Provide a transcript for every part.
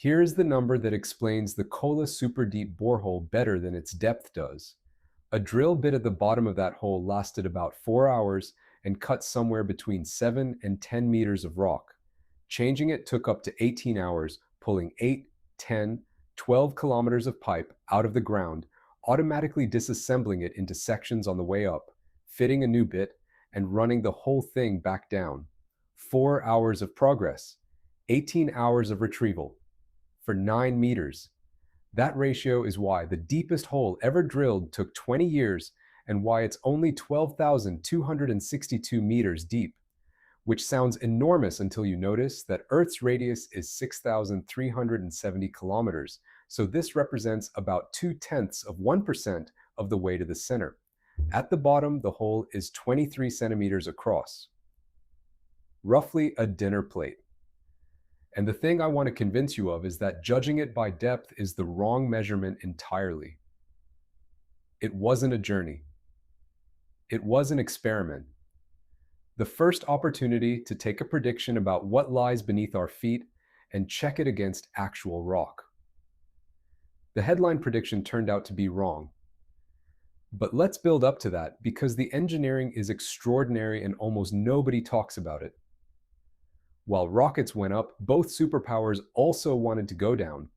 Here's the number that explains the Kola Superdeep Borehole better than its depth does. A drill bit at the bottom of that hole lasted about 4 hours and cut somewhere between 7 and 10 meters of rock. Changing it took up to 18 hours, pulling 8, 10, 12 kilometers of pipe out of the ground, automatically disassembling it into sections on the way up, fitting a new bit, and running the whole thing back down. 4 hours of progress, 18 hours of retrieval for 9 meters. That ratio is why the deepest hole ever drilled took 20 years and why it's only 12,262 meters deep, which sounds enormous until you notice that Earth's radius is 6,370 kilometers, so this represents about 0.2% of the way to the center. At the bottom, the hole is 23 centimeters across, roughly a dinner plate. And the thing I want to convince you of is that judging it by depth is the wrong measurement entirely. It wasn't a journey. It was an experiment. The first opportunity to take a prediction about what lies beneath our feet and check it against actual rock. The headline prediction turned out to be wrong. But let's build up to that because the engineering is extraordinary and almost nobody talks about it. While rockets went up, both superpowers also wanted to go down.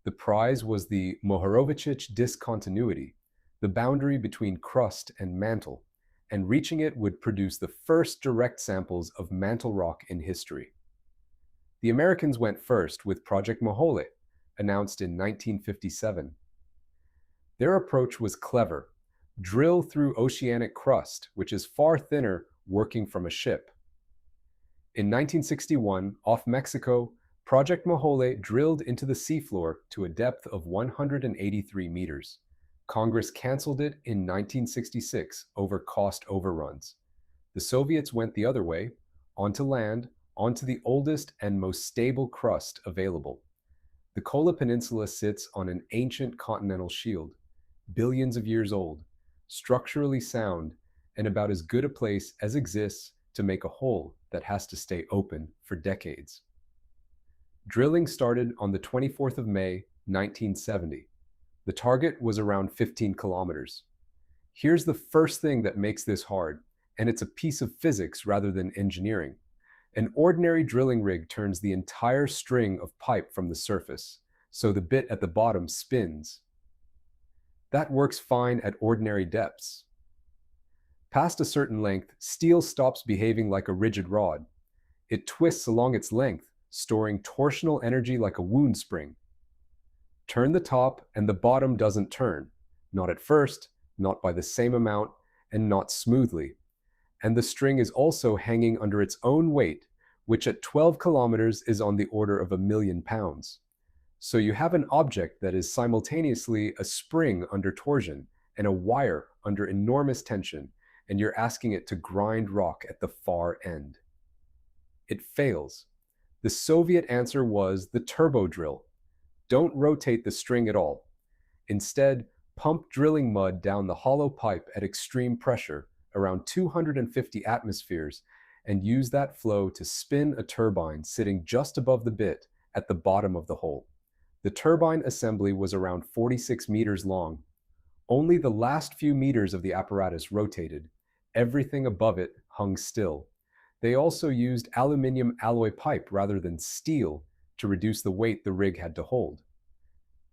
The prize was the Mohorovičić discontinuity, the boundary between crust and mantle, and reaching it would produce the first direct samples of mantle rock in history. The Americans went first with Project Mohole, announced in 1957. Their approach was clever: drill through oceanic crust, which is far thinner, working from a ship. In 1961, off Mexico, Project Mohole drilled into the seafloor to a depth of 183 meters. Congress canceled it in 1966 over cost overruns. The Soviets went the other way, onto land, onto the oldest and most stable crust available. The Kola Peninsula sits on an ancient continental shield, billions of years old, structurally sound, and about as good a place as exists to make a hole that has to stay open for decades. Drilling started on the 24th of May, 1970. The target was around 15 kilometers. Here's the first thing that makes this hard, and it's a piece of physics rather than engineering. An ordinary drilling rig turns the entire string of pipe from the surface, so the bit at the bottom spins. That works fine at ordinary depths. Past a certain length, steel stops behaving like a rigid rod. It twists along its length, storing torsional energy like a wound spring. Turn the top and the bottom doesn't turn. Not at first, not by the same amount, and not smoothly. And the string is also hanging under its own weight, which at 12 kilometers is on the order of 1,000,000 pounds. So you have an object that is simultaneously a spring under torsion and a wire under enormous tension, and you're asking it to grind rock at the far end. It fails. The Soviet answer was the turbodrill. Don't rotate the string at all. Instead, pump drilling mud down the hollow pipe at extreme pressure, around 250 atmospheres, and use that flow to spin a turbine sitting just above the bit at the bottom of the hole. The turbine assembly was around 46 meters long. Only the last few meters of the apparatus rotated. Everything above it hung still. They also used aluminum alloy pipe rather than steel to reduce the weight the rig had to hold.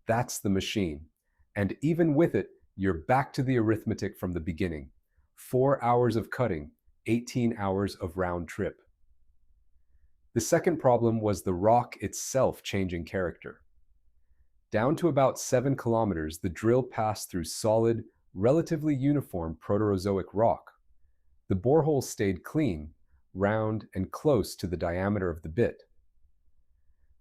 That's the machine. And even with it, you're back to the arithmetic from the beginning. 4 hours of cutting, 18 hours of round trip. The second problem was the rock itself changing character. Down to about 7 kilometers, the drill passed through solid, relatively uniform Proterozoic rock. The borehole stayed clean, round, and close to the diameter of the bit.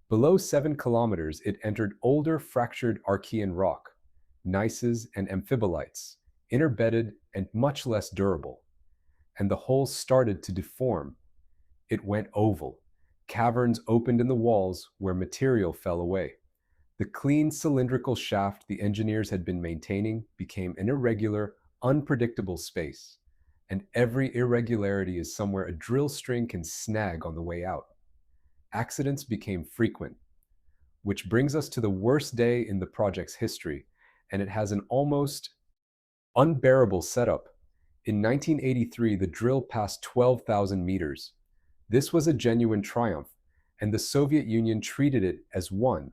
Below 7 kilometers, it entered older fractured Archean rock, gneisses and amphibolites, interbedded and much less durable. And the hole started to deform. It went oval. Caverns opened in the walls where material fell away. The clean cylindrical shaft the engineers had been maintaining became an irregular, unpredictable space. And every irregularity is somewhere a drill string can snag on the way out. Accidents became frequent. Which brings us to the worst day in the project's history, and it has an almost unbearable setup. In 1983, the drill passed 12,000 meters. This was a genuine triumph, and the Soviet Union treated it as one.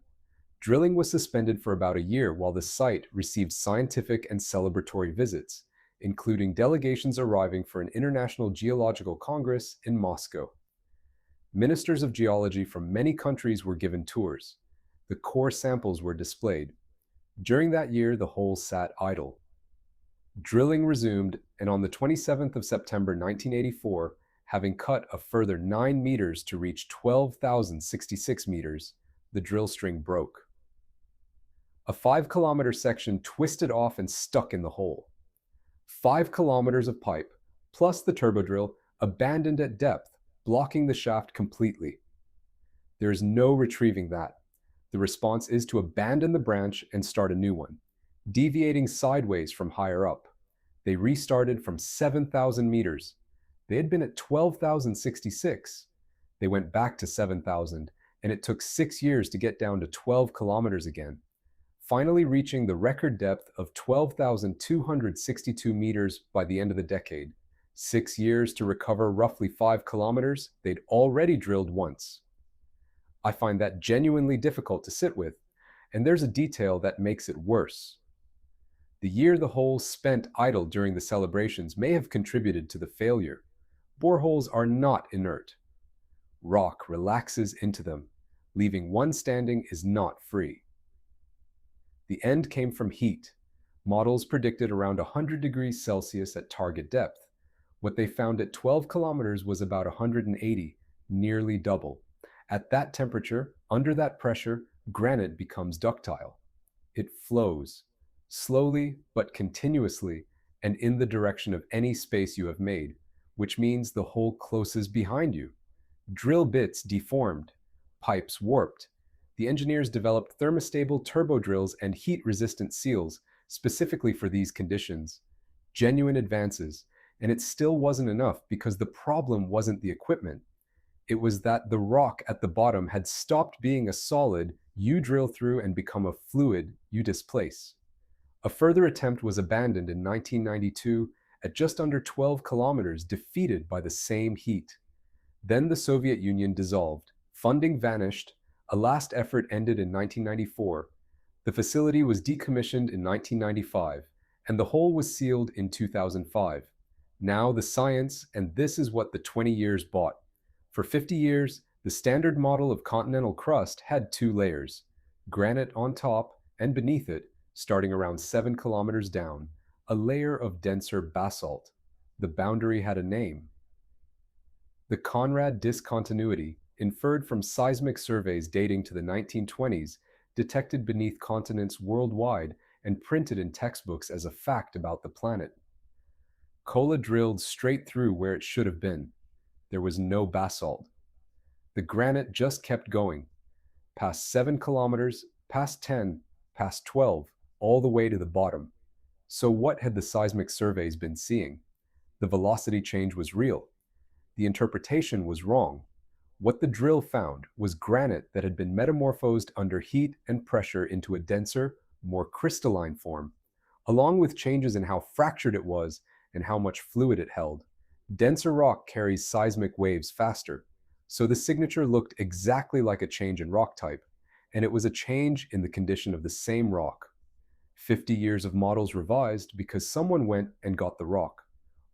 Drilling was suspended for about a year while the site received scientific and celebratory visits, including delegations arriving for an International Geological Congress in Moscow. Ministers of geology from many countries were given tours. The core samples were displayed. During that year, the hole sat idle. Drilling resumed, and on the 27th of September 1984, having cut a further 9 meters to reach 12,066 meters, the drill string broke. A 5-kilometer section twisted off and stuck in the hole. 5 kilometers of pipe, plus the turbodrill, abandoned at depth, blocking the shaft completely. There is no retrieving that. The response is to abandon the branch and start a new one, deviating sideways from higher up. They restarted from 7,000 meters. They had been at 12,066. They went back to 7,000, and it took 6 years to get down to 12 kilometers again, finally reaching the record depth of 12,262 meters by the end of the decade. 6 years to recover roughly 5 kilometers they'd already drilled once. I find that genuinely difficult to sit with, and there's a detail that makes it worse. The year the hole spent idle during the celebrations may have contributed to the failure. Boreholes are not inert. Rock relaxes into them. Leaving one standing is not free. The end came from heat. Models predicted around 100 degrees Celsius at target depth. What they found at 12 kilometers was about 180, nearly double. At that temperature, under that pressure, granite becomes ductile. It flows, slowly but continuously, and in the direction of any space you have made, which means the hole closes behind you. Drill bits deformed, pipes warped. The engineers developed thermostable turbodrills and heat-resistant seals specifically for these conditions. Genuine advances, and it still wasn't enough because the problem wasn't the equipment. It was that the rock at the bottom had stopped being a solid you drill through and become a fluid you displace. A further attempt was abandoned in 1992 at just under 12 kilometers, defeated by the same heat. Then the Soviet Union dissolved, funding vanished, a last effort ended in 1994, the facility was decommissioned in 1995, and the hole was sealed in 2005. Now the science, and this is what the 20 years bought. For 50 years, the standard model of continental crust had 2 layers, granite on top and beneath it, starting around 7 kilometers down, a layer of denser basalt. The boundary had a name. The Conrad discontinuity, inferred from seismic surveys dating to the 1920s, detected beneath continents worldwide and printed in textbooks as a fact about the planet. Kola drilled straight through where it should have been. There was no basalt. The granite just kept going, past 7 kilometers, past 10, past 12, all the way to the bottom. So what had the seismic surveys been seeing? The velocity change was real. The interpretation was wrong. What the drill found was granite that had been metamorphosed under heat and pressure into a denser, more crystalline form, along with changes in how fractured it was and how much fluid it held. Denser rock carries seismic waves faster, so the signature looked exactly like a change in rock type, and it was a change in the condition of the same rock. 50 years of models revised because someone went and got the rock.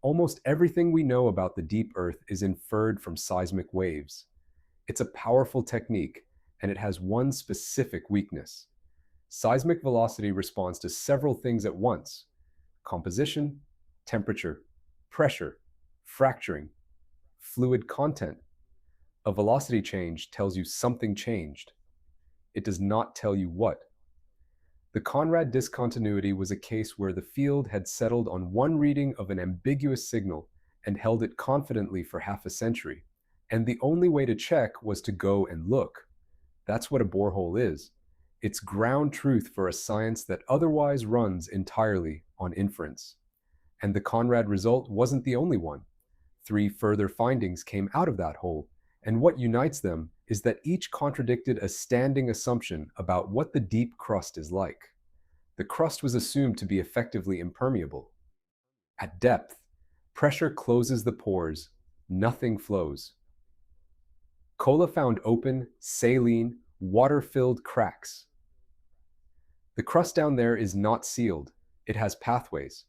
Almost everything we know about the deep Earth is inferred from seismic waves. It's a powerful technique, and it has one specific weakness. Seismic velocity responds to several things at once: composition, temperature, pressure, fracturing, fluid content. A velocity change tells you something changed. It does not tell you what. The Conrad discontinuity was a case where the field had settled on one reading of an ambiguous signal and held it confidently for half a century, and the only way to check was to go and look. That's what a borehole is. It's ground truth for a science that otherwise runs entirely on inference. And the Conrad result wasn't the only one. 3 further findings came out of that hole, and what unites them is that each contradicted a standing assumption about what the deep crust is like. The crust was assumed to be effectively impermeable. At depth, pressure closes the pores, nothing flows. Kola found open, saline, water-filled cracks. The crust down there is not sealed, it has pathways.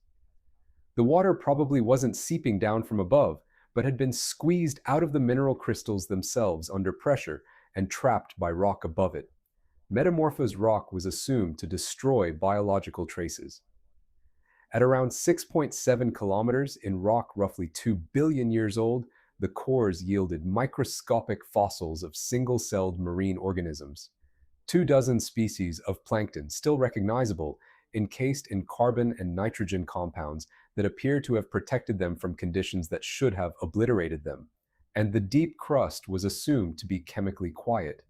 The water probably wasn't seeping down from above, but had been squeezed out of the mineral crystals themselves under pressure and trapped by rock above it. Metamorphosed rock was assumed to destroy biological traces. At around 6.7 kilometers in rock roughly 2 billion years old, the cores yielded microscopic fossils of single-celled marine organisms. 24 species of plankton still recognizable, encased in carbon and nitrogen compounds that appear to have protected them from conditions that should have obliterated them. And the deep crust was assumed to be chemically quiet.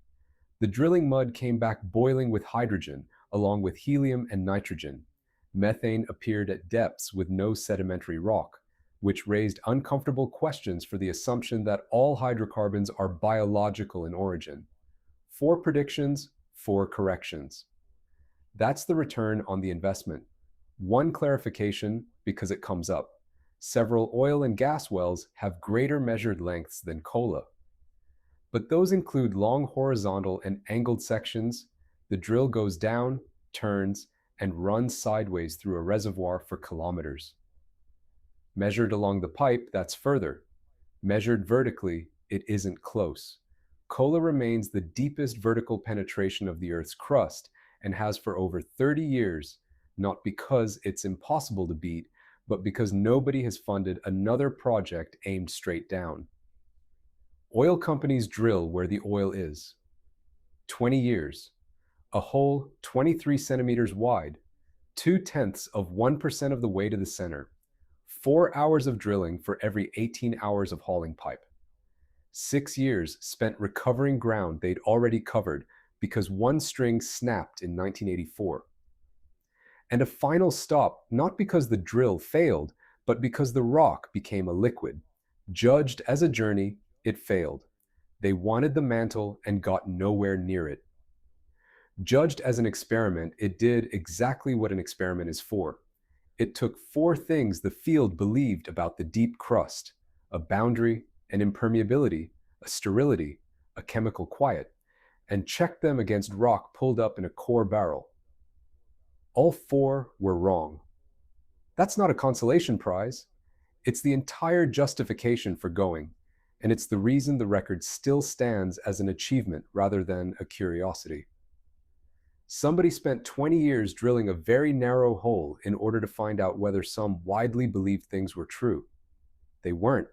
The drilling mud came back boiling with hydrogen, along with helium and nitrogen. Methane appeared at depths with no sedimentary rock, which raised uncomfortable questions for the assumption that all hydrocarbons are biological in origin. 4 predictions, 4 corrections. That's the return on the investment. 1 clarification, because it comes up. Several oil and gas wells have greater measured lengths than Kola. But those include long horizontal and angled sections. The drill goes down, turns, and runs sideways through a reservoir for kilometers. Measured along the pipe, that's further. Measured vertically, it isn't close. Kola remains the deepest vertical penetration of the Earth's crust and has for over 30 years, not because it's impossible to beat, but because nobody has funded another project aimed straight down. Oil companies drill where the oil is. 20 years. A hole 23 centimeters wide, 0.2% of the way to the center. 4 hours of drilling for every 18 hours of hauling pipe. 6 years spent recovering ground they'd already covered because one string snapped in 1984. And a final stop, not because the drill failed, but because the rock became a liquid. Judged as a journey, it failed. They wanted the mantle and got nowhere near it. Judged as an experiment, it did exactly what an experiment is for. It took 4 things the field believed about the deep crust: a boundary, an impermeability, a sterility, a chemical quiet, and checked them against rock pulled up in a core barrel. All 4 were wrong. That's not a consolation prize. It's the entire justification for going, and it's the reason the record still stands as an achievement rather than a curiosity. Somebody spent 20 years drilling a very narrow hole in order to find out whether some widely believed things were true. They weren't.